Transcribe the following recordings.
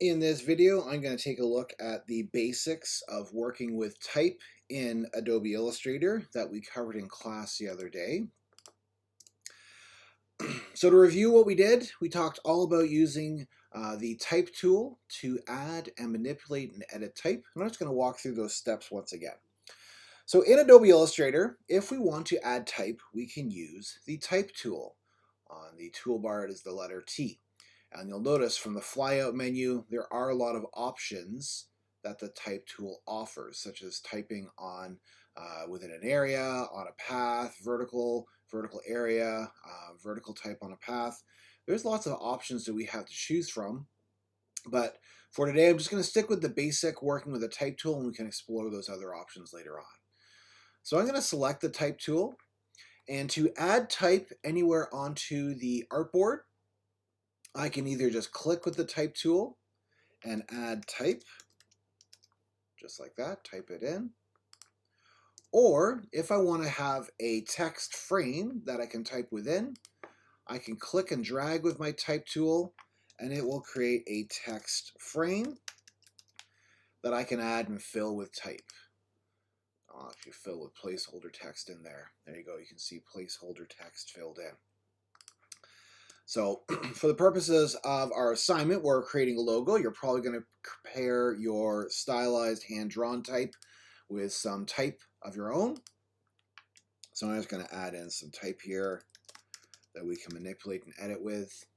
In this video, I'm going to take a look at the basics of working with type in Adobe Illustrator that we covered in class the other day. So to review what we did, we talked all about using the type tool to add and manipulate and edit type. And I'm just going to walk through those steps once again. So in Adobe Illustrator, if we want to add type, we can use the type tool. On the toolbar, it is the letter T. And you'll notice from the flyout menu, there are a lot of options that the type tool offers, such as typing on within an area, on a path, vertical area, vertical type on a path. There's lots of options that we have to choose from. But for today, I'm just going to stick with the basic working with the type tool, and we can explore those other options later on. So I'm going to select the type tool, and to add type anywhere onto the artboard, I can either just click with the type tool and add type, just like that, type it in. Or if I want to have a text frame that I can type within, I can click and drag with my type tool and it will create a text frame that I can add and fill with type. I'll actually fill with placeholder text in there. There you go, you can see placeholder text filled in. So for the purposes of our assignment, we're creating a logo. You're probably going to compare your stylized hand-drawn type with some type of your own. So I'm just going to add in some type here that we can manipulate and edit with.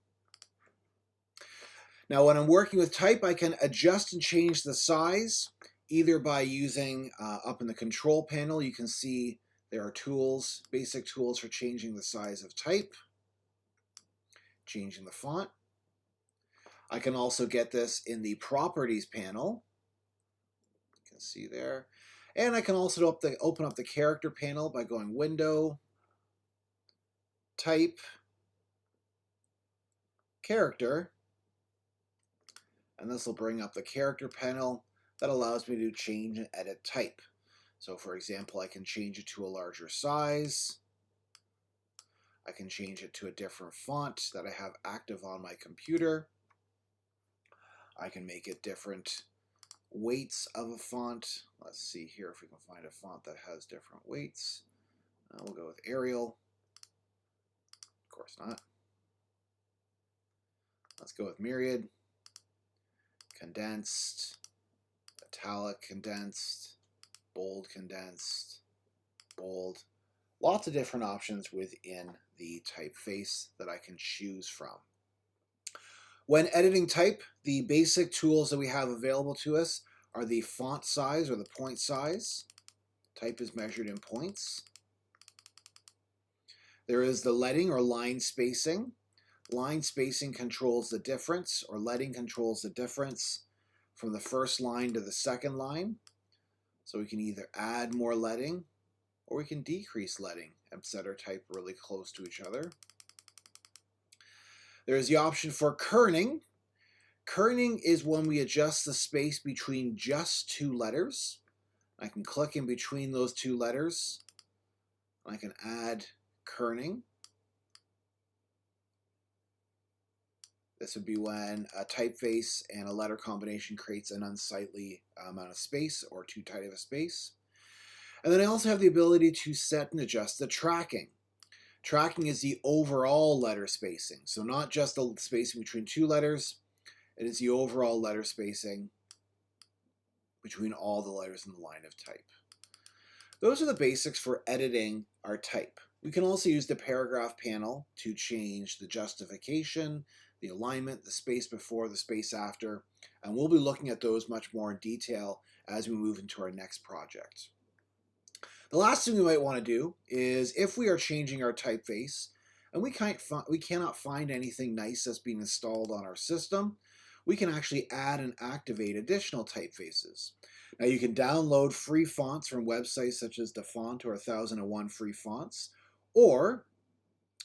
Now when I'm working with type, I can adjust and change the size either by using up in the control panel. You can see there are tools, basic tools for changing the size of type, changing the font. I can also get this in the properties panel. You can see there. And I can also open up the character panel by going Window, Type, Character. And this will bring up the character panel that allows me to change and edit type. So for example, I can change it to a larger size. I can change it to a different font that I have active on my computer. I can make it different weights of a font. Let's see here if we can find a font that has different weights. We'll go with Arial. Of course not. Let's go with Myriad. Condensed. Italic condensed. Bold condensed. Bold. Lots of different options within the typeface that I can choose from. When editing type, the basic tools that we have available to us are the font size or the point size. Type is measured in points. There is the leading or line spacing. Line spacing controls the difference, or leading controls the difference from the first line to the second line. So we can either add more leading or we can decrease leading and set our type really close to each other. There's the option for kerning. Kerning is when we adjust the space between just two letters. I can click in between those two letters. I can add kerning. This would be when a typeface and a letter combination creates an unsightly amount of space or too tight of a space. And then I also have the ability to set and adjust the tracking. Tracking is the overall letter spacing. So not just the spacing between two letters, it is the overall letter spacing between all the letters in the line of type. Those are the basics for editing our type. We can also use the paragraph panel to change the justification, the alignment, the space before, the space after, and we'll be looking at those much more in detail as we move into our next project. The last thing we might want to do is if we are changing our typeface and we cannot find anything nice that's being installed on our system, we can actually add and activate additional typefaces. Now you can download free fonts from websites such as DaFont or 1001 Free Fonts, or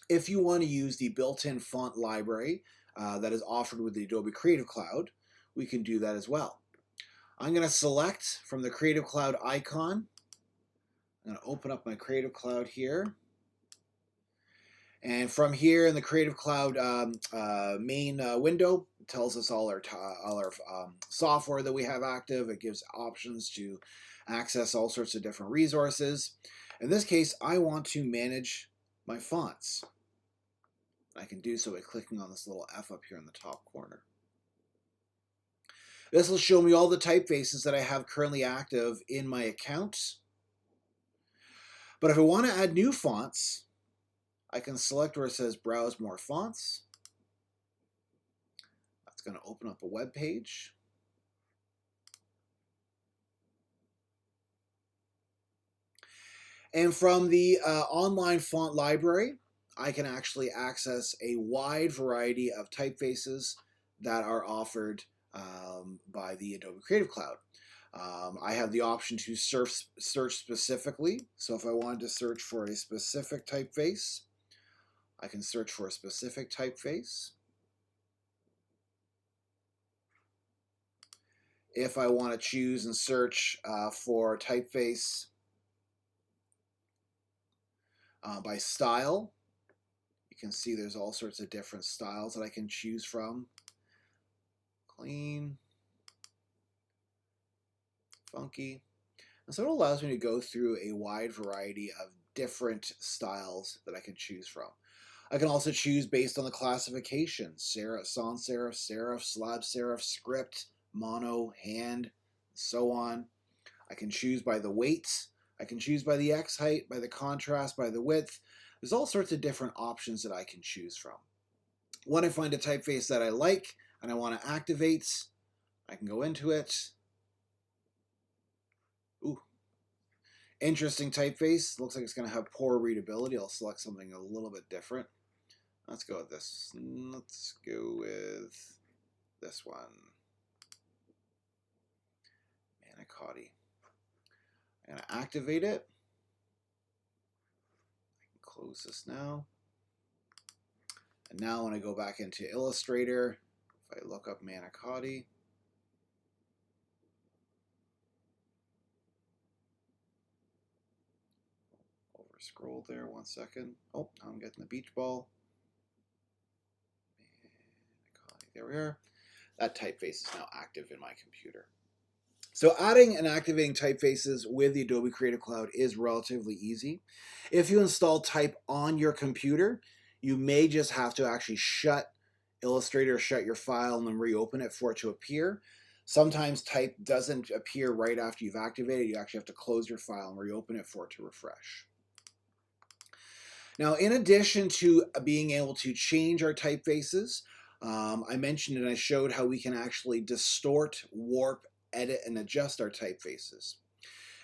if you want to use the built-in font library that is offered with the Adobe Creative Cloud, we can do that as well. I'm going to select from the Creative Cloud icon. I'm going to open up my Creative Cloud here. And from here in the Creative Cloud main window, it tells us all our software that we have active. It gives options to access all sorts of different resources. In this case, I want to manage my fonts. I can do so by clicking on this little F up here in the top corner. This will show me all the typefaces that I have currently active in my account. But if I want to add new fonts, I can select where it says Browse More Fonts. That's going to open up a web page. And from the online font library, I can actually access a wide variety of typefaces that are offered by the Adobe Creative Cloud. I have the option to search specifically. So if I wanted to search for a specific typeface, I can search for a specific typeface. If I want to choose and search for typeface by style, you can see there's all sorts of different styles that I can choose from. Clean, funky. And so it allows me to go through a wide variety of different styles that I can choose from. I can also choose based on the classification: serif, sans serif, serif, slab serif, script, mono, hand, so on. I can choose by the weight. I can choose by the X height, by the contrast, by the width. There's all sorts of different options that I can choose from. When I find a typeface that I like and I want to activate, I can go into it. Ooh, interesting typeface. Looks like it's going to have poor readability. I'll select something a little bit different. Let's go with this. Let's go with this one. Manicotti. I'm going to activate it. I can close this now. And now when I go back into Illustrator, if I look up Manicotti, over scroll there 1 second. Oh, now I'm getting the beach ball. Manicotti, there we are. That typeface is now active in my computer. So adding and activating typefaces with the Adobe Creative Cloud is relatively easy. If you install Type on your computer, you may just have to actually shut Illustrator, shut your file, and then reopen it for it to appear. Sometimes Type doesn't appear right after you've activated. You actually have to close your file and reopen it for it to refresh. Now, in addition to being able to change our typefaces, I mentioned and I showed how we can actually distort, warp, edit, and adjust our typefaces.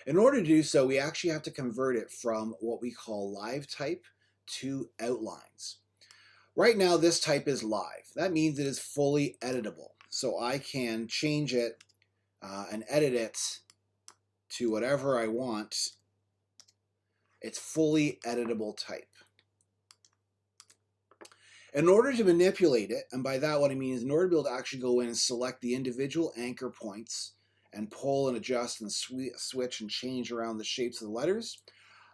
In order to do so, we actually have to convert it from what we call live type to outlines. Right now, this type is live. That means it is fully editable. So I can change it and edit it to whatever I want. It's fully editable type. In order to manipulate it, and by that what I mean is in order to be able to actually go in and select the individual anchor points and pull and adjust and switch and change around the shapes of the letters,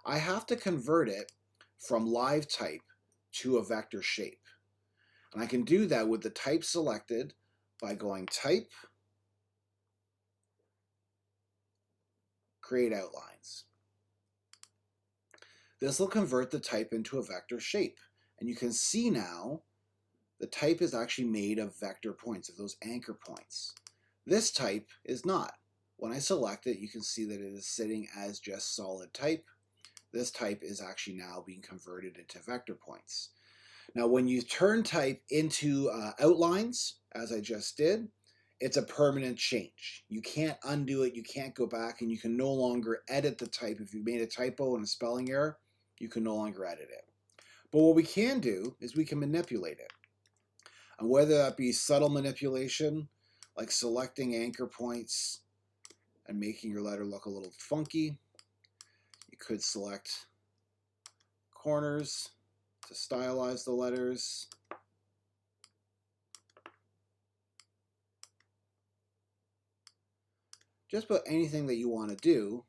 I have to convert it from live type to a vector shape. And I can do that with the type selected by going Type, Create Outlines. This will convert the type into a vector shape. And you can see now the type is actually made of vector points, of those anchor points. This type is not. When I select it, you can see that it is sitting as just solid type. This type is actually now being converted into vector points. Now, when you turn type into outlines, as I just did, it's a permanent change. You can't undo it, you can't go back, and you can no longer edit the type. If you've made a typo and a spelling error, you can no longer edit it. But what we can do is we can manipulate it. And whether that be subtle manipulation, like selecting anchor points and making your letter look a little funky, you could select corners to stylize the letters. Just about anything that you want to do,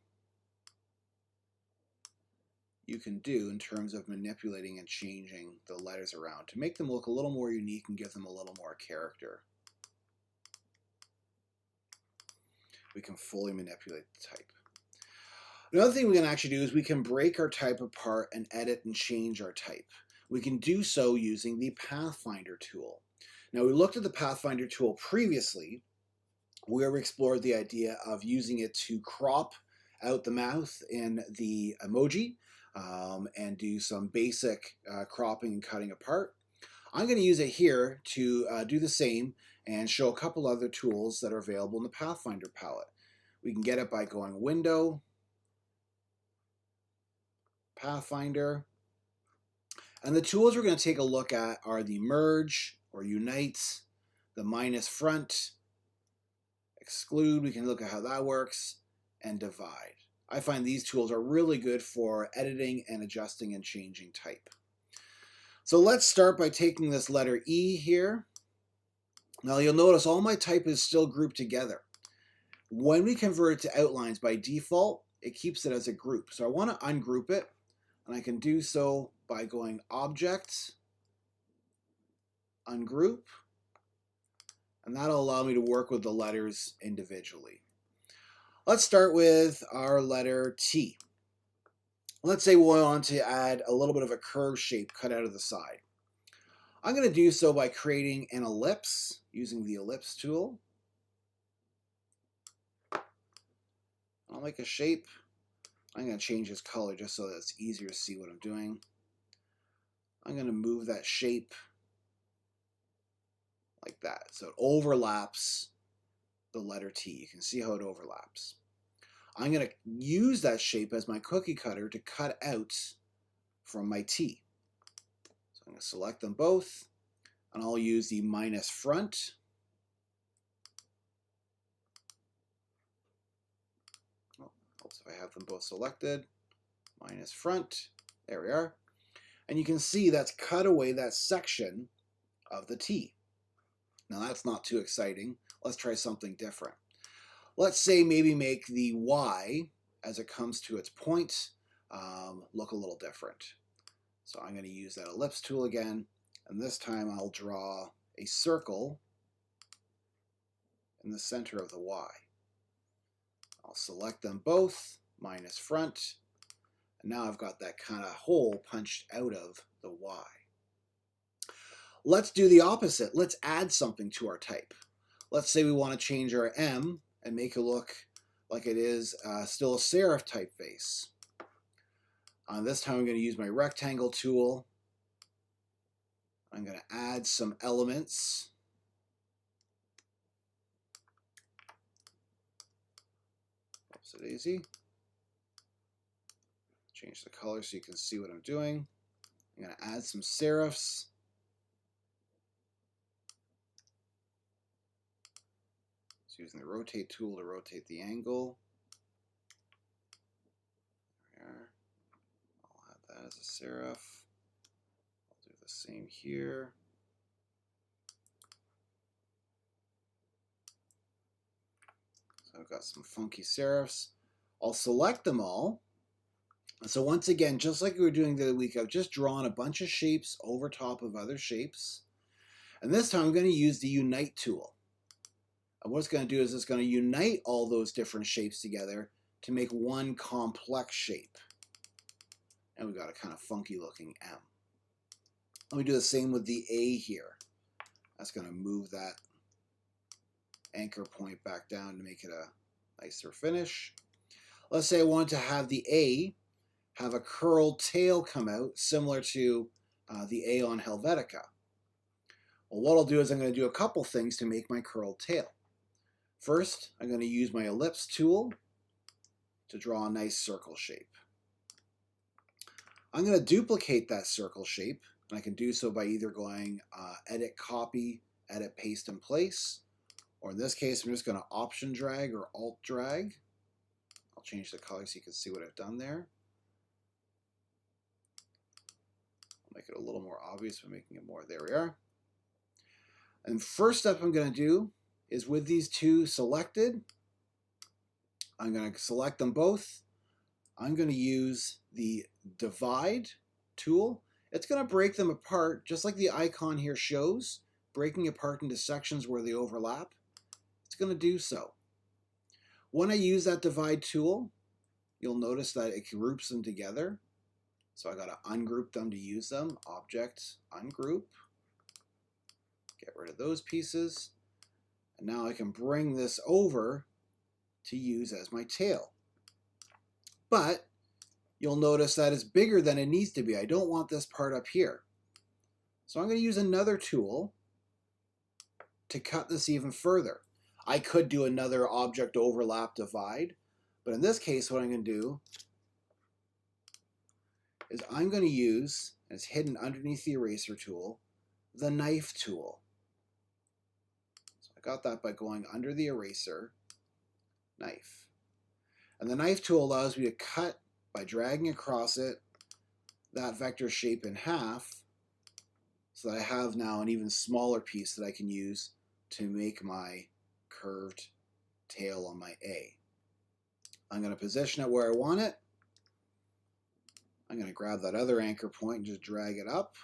you can do in terms of manipulating and changing the letters around to make them look a little more unique and give them a little more character. We can fully manipulate the type. Another thing we can actually do is we can break our type apart and edit and change our type. We can do so using the Pathfinder tool. Now, we looked at the Pathfinder tool previously, where we explored the idea of using it to crop out the mouth in the emoji and do some basic cropping and cutting apart. I'm going to use it here to do the same and show a couple other tools that are available in the Pathfinder palette. We can get it by going Window, Pathfinder, and the tools we're going to take a look at are the Merge or Unite, the minus front, exclude, we can look at how that works, and divide. I find these tools are really good for editing and adjusting and changing type. So let's start by taking this letter E here. Now you'll notice all my type is still grouped together. When we convert it to outlines by default, it keeps it as a group. So I want to ungroup it, and I can do so by going Object, Ungroup, and that'll allow me to work with the letters individually. Let's start with our letter T. Let's say we want to add a little bit of a curve shape cut out of the side. I'm going to do so by creating an ellipse using the ellipse tool. I'll make a shape. I'm going to change this color just so that it's easier to see what I'm doing. I'm going to move that shape like that so it overlaps the letter T. You can see how it overlaps. I'm going to use that shape as my cookie cutter to cut out from my T. So I'm going to select them both, and I'll use the minus front. Oh, helps if I have them both selected. Minus front. There we are. And you can see that's cut away that section of the T. Now that's not too exciting. Let's try something different. Let's say maybe make the Y, as it comes to its point, look a little different. So I'm going to use that ellipse tool again, and this time I'll draw a circle in the center of the Y. I'll select them both, minus front, and now I've got that kind of hole punched out of the Y. Let's do the opposite. Let's add something to our type. Let's say we want to change our M and make it look like it is still a serif typeface. This time I'm going to use my rectangle tool. I'm going to add some elements. Oopsie-daisy. Change the color so you can see what I'm doing. I'm going to add some serifs. Using the rotate tool to rotate the angle. There. I'll add that as a serif. I'll do the same here. So I've got some funky serifs. I'll select them all. So once again, just like we were doing the other week, I've just drawn a bunch of shapes over top of other shapes. And this time I'm going to use the Unite tool. And what it's going to do is it's going to unite all those different shapes together to make one complex shape. And we've got a kind of funky looking M. Let me do the same with the A here. That's going to move that anchor point back down to make it a nicer finish. Let's say I wanted to have the A have a curled tail come out similar to the A on Helvetica. Well, what I'll do is I'm going to do a couple things to make my curled tail. First, I'm going to use my ellipse tool to draw a nice circle shape. I'm going to duplicate that circle shape, and I can do so by either going Edit Copy, Edit Paste in Place, or in this case, I'm just going to Option Drag or Alt Drag. I'll change the color so you can see what I've done there. I'll make it a little more obvious by making it more. There we are. And first step I'm going to do is with these two selected, I'm going to select them both. I'm going to use the divide tool. It's going to break them apart just like the icon here shows, breaking apart into sections where they overlap. It's going to do so. When I use that divide tool, you'll notice that it groups them together. So I got to ungroup them to use them. Object, ungroup. Get rid of those pieces. And now I can bring this over to use as my tail. But you'll notice that it's bigger than it needs to be. I don't want this part up here. So I'm going to use another tool to cut this even further. I could do another object overlap divide, but in this case what I'm going to do is I'm going to use, and it's hidden underneath the eraser tool, the knife tool. So I got that by going under the eraser, knife. And the knife tool allows me to cut by dragging across it that vector shape in half, so that I have now an even smaller piece that I can use to make my curved tail on my A. I'm going to position it where I want it. I'm going to grab that other anchor point and just drag it up.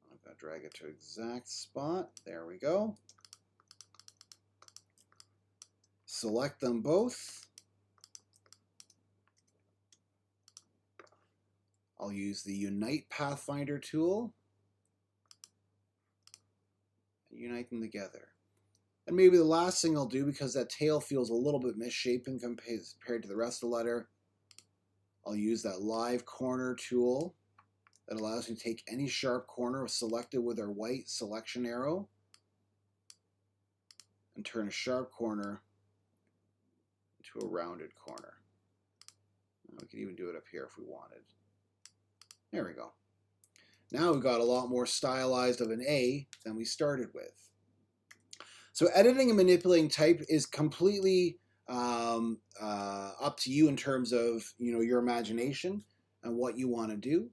I'm going to drag it to an exact spot. There we go. Select them both. I'll use the Unite Pathfinder tool and unite them together. And maybe the last thing I'll do, because that tail feels a little bit misshapen compared to the rest of the letter, I'll use that live corner tool that allows me to take any sharp corner selected with our white selection arrow and turn a sharp corner into a rounded corner. We could even do it up here if we wanted. There we go. Now we've got a lot more stylized of an A than we started with. So editing and manipulating type is completely up to you in terms of your imagination and what you want to do.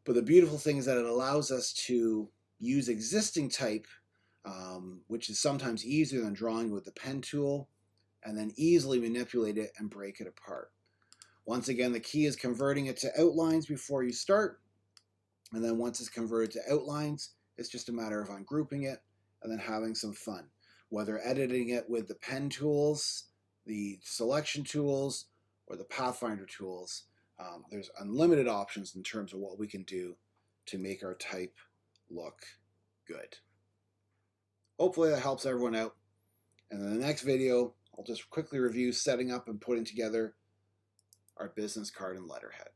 But the beautiful thing is that it allows us to use existing type, which is sometimes easier than drawing with the pen tool, and then easily manipulate it and break it apart. Once again, the key is converting it to outlines before you start. And then once it's converted to outlines, it's just a matter of ungrouping it and then having some fun. Whether editing it with the pen tools, the selection tools, or the Pathfinder tools, there's unlimited options in terms of what we can do to make our type look good. Hopefully that helps everyone out. And in the next video, I'll just quickly review setting up and putting together our business card and letterhead.